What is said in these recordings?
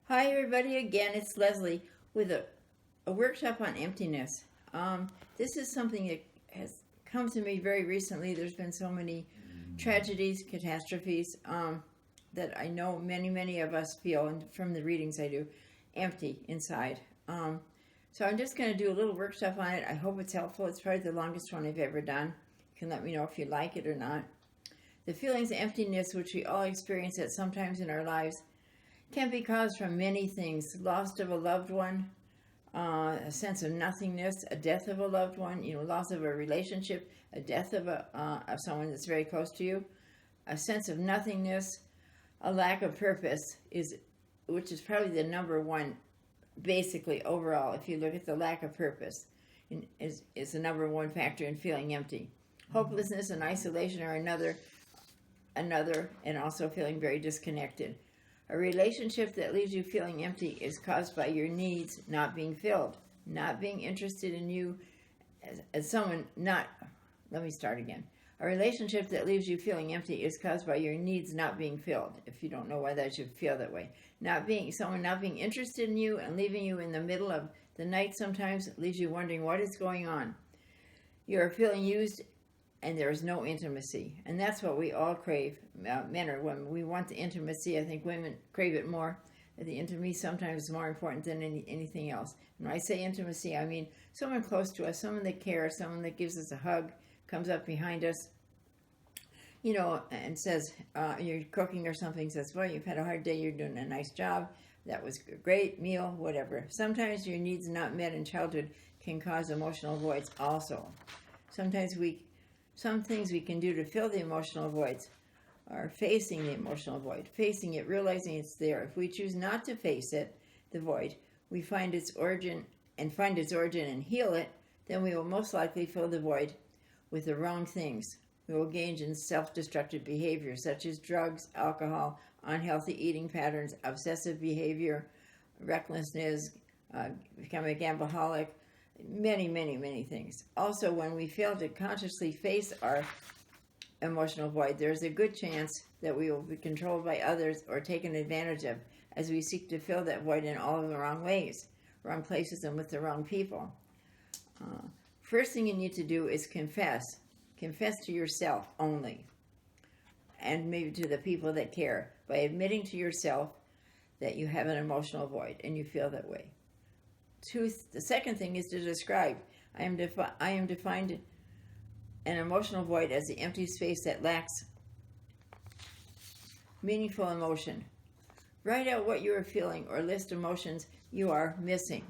Hi, everybody. Again, it's Leslie with a workshop on emptiness. This is something that has come to me very recently. There's been so many tragedies, catastrophes that I know many of us feel, and from the readings I do, empty inside. So I'm just going to do a little workshop on it. I hope it's helpful. It's probably the longest one I've ever done. You can let me know if you like it or not. The feelings of emptiness, which we all experience at some times in our lives, can be caused from many things: loss of a loved one, a sense of nothingness, a death of a loved one, loss of a relationship, a death of someone that's very close to you, a sense of nothingness, a lack of purpose which is probably the number one, basically overall. If you look at the lack of purpose, is the number one factor in feeling empty. Hopelessness and isolation are another, and also feeling very disconnected. A relationship that leaves you feeling empty is caused by your needs not being filled, not being interested in you as someone not. Let me start again. A relationship that leaves you feeling empty is caused by your needs not being filled. If you don't know why that should feel that way, someone not being interested in you and leaving you in the middle of the night sometimes leaves you wondering what is going on. You are feeling used, and there is no intimacy. And that's what we all crave, men or women. We want the intimacy. I think women crave it more. The intimacy sometimes is more important than anything else. When I say intimacy, I mean someone close to us, someone that cares, someone that gives us a hug, comes up behind us, and says, you're cooking or something, says, well, you've had a hard day, you're doing a nice job, that was a great meal, whatever. Sometimes your needs not met in childhood can cause emotional voids also. Some things we can do to fill the emotional voids are facing the emotional void, facing it, realizing it's there. If we choose not to face it, the void, we find its origin and heal it, then we will most likely fill the void with the wrong things. We will engage in self-destructive behavior such as drugs, alcohol, unhealthy eating patterns, obsessive behavior, recklessness, become a gambaholic, many things. Also, when we fail to consciously face our emotional void, there's a good chance that we will be controlled by others or taken advantage of as we seek to fill that void in all of the wrong ways, wrong places, and with the wrong people. First thing you need to do is confess to yourself only, and maybe to the people that care, by admitting to yourself that you have an emotional void and you feel that way. The second thing is to describe. I am defined an emotional void as the empty space that lacks meaningful emotion. Write out what you are feeling or list emotions you are missing.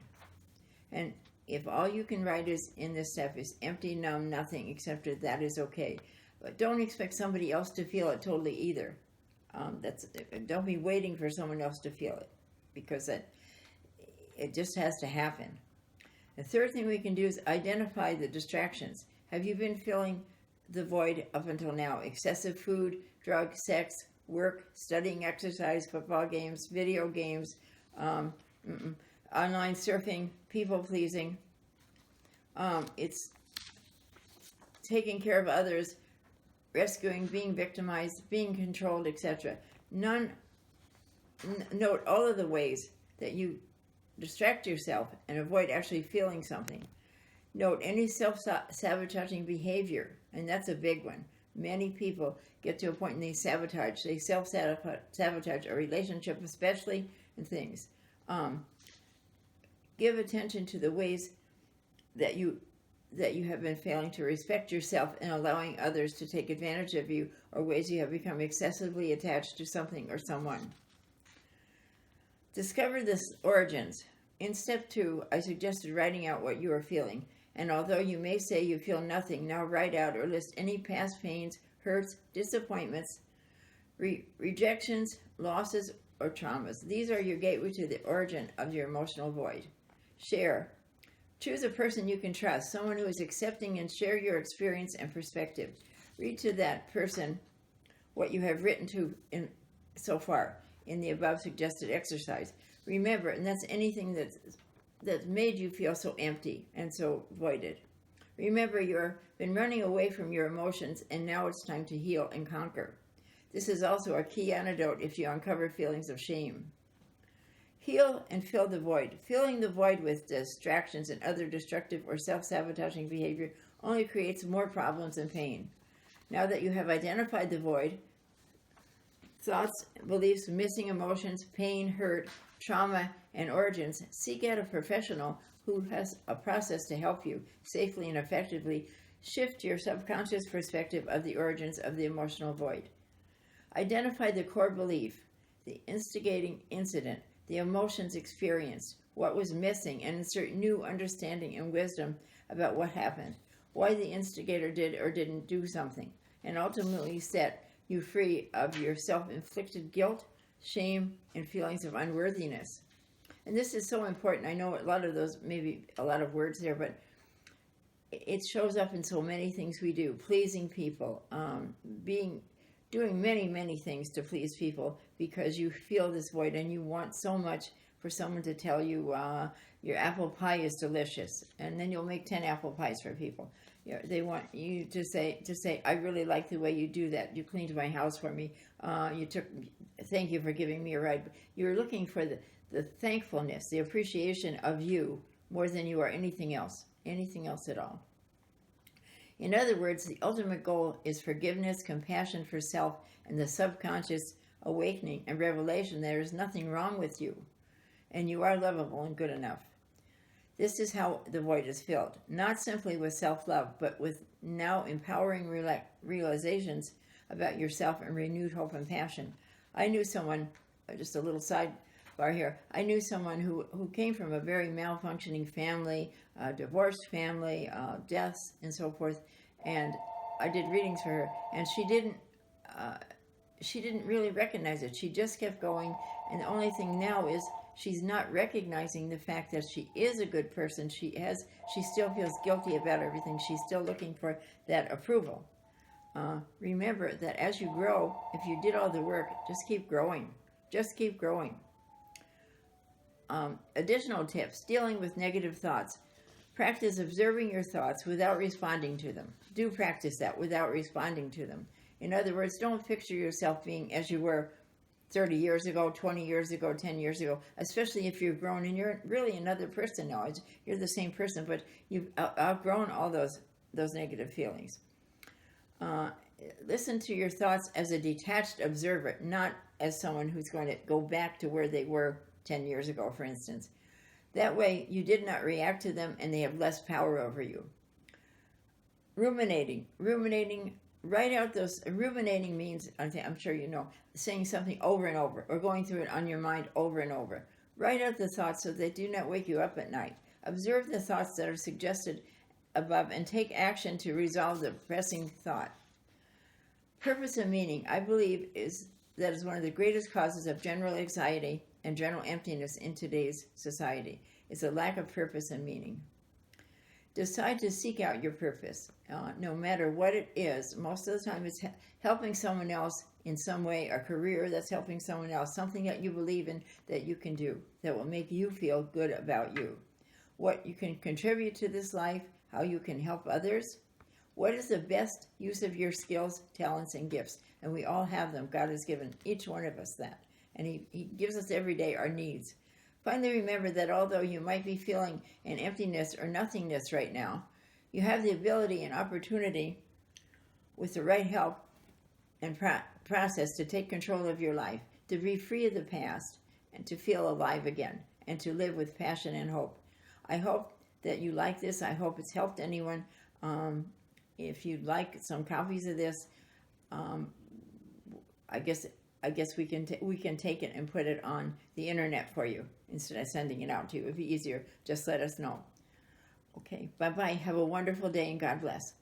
And if all you can write is in this step is empty, numb, nothing accepted, that is okay. But don't expect somebody else to feel it totally either. Don't be waiting for someone else to feel it, because it just has to happen. The third thing we can do is identify the distractions. Have you been filling the void up until now? Excessive food, drugs, sex, work, studying, exercise, football games, video games, online surfing, people pleasing. It's taking care of others, rescuing, being victimized, being controlled, etc. Note all of the ways that you distract yourself and avoid actually feeling something. Note any self-sabotaging behavior, and that's a big one. Many people get to a point and they self-sabotage a relationship, especially in things. Give attention to the ways that you have been failing to respect yourself and allowing others to take advantage of you, or ways you have become excessively attached to something or someone. Discover the origins. In step 2, I suggested writing out what you are feeling. And although you may say you feel nothing, now write out or list any past pains, hurts, disappointments, rejections, losses, or traumas. These are your gateway to the origin of your emotional void. Share. Choose a person you can trust, someone who is accepting, and share your experience and perspective. Read to that person what you have written to so far in the above suggested exercise. Remember, and that's anything that's made you feel so empty and so voided. Remember, you've been running away from your emotions, and now it's time to heal and conquer. This is also a key antidote if you uncover feelings of shame. Heal and fill the void. Filling the void with distractions and other destructive or self-sabotaging behavior only creates more problems and pain. Now that you have identified the void, thoughts, beliefs, missing emotions, pain, hurt, trauma, and origins, seek out a professional who has a process to help you safely and effectively shift your subconscious perspective of the origins of the emotional void. Identify the core belief, the instigating incident, the emotions experienced, what was missing, and insert new understanding and wisdom about what happened, why the instigator did or didn't do something, and ultimately set you free of your self-inflicted guilt, shame, and feelings of unworthiness. And this is so important. I know a lot of those, maybe a lot of words there, but it shows up in so many things we do. Pleasing people, doing many, many things to please people because you feel this void and you want so much for someone to tell you your apple pie is delicious, and then you'll make 10 apple pies for people. They want you to say, I really like the way you do that. You cleaned my house for me. Thank you for giving me a ride. You're looking for the thankfulness, the appreciation of you more than you are anything else at all. In other words, the ultimate goal is forgiveness, compassion for self, and the subconscious awakening and revelation there is nothing wrong with you, and you are lovable and good enough. This is how the void is filled, not simply with self-love, but with now empowering realizations about yourself and renewed hope and passion. I knew someone, just a little sidebar here, I knew someone who came from a very malfunctioning family, divorced family, deaths, and so forth, and I did readings for her, and she didn't really recognize it. She just kept going, and the only thing now is she's not recognizing the fact that she is a good person. She still feels guilty about everything. She's still looking for that approval. Remember that as you grow, if you did all the work, just keep growing. Just keep growing. Additional tips: dealing with negative thoughts. Practice observing your thoughts without responding to them. Do practice that without responding to them. In other words, don't picture yourself being as you were 30 years ago, 20 years ago, 10 years ago, especially if you've grown and you're really another person now. You're the same person, but you've outgrown all those negative feelings. Listen to your thoughts as a detached observer, not as someone who's going to go back to where they were 10 years ago, for instance. That way, you did not react to them and they have less power over you. Ruminating, write out those. Ruminating means, I'm sure you know, saying something over and over or going through it on your mind over and over. Write out the thoughts so they do not wake you up at night. Observe the thoughts that are suggested above and take action to resolve the pressing thought. Purpose and meaning, I believe, is one of the greatest causes of general anxiety and general emptiness in today's society. It's a lack of purpose and meaning. Decide to seek out your purpose, no matter what it is. Most of the time it's helping someone else in some way, a career that's helping someone else, something that you believe in that you can do, that will make you feel good about you. What you can contribute to this life, how you can help others. What is the best use of your skills, talents, and gifts? And we all have them. God has given each one of us that. And He gives us every day our needs. Finally, remember that although you might be feeling an emptiness or nothingness right now, you have the ability and opportunity with the right help and process to take control of your life, to be free of the past, and to feel alive again, and to live with passion and hope. I hope that you like this. I hope it's helped anyone. If you'd like some copies of this, I guess we can take it and put it on the internet for you instead of sending it out to you. It'd be easier. Just let us know. Okay, bye-bye. Have a wonderful day and God bless.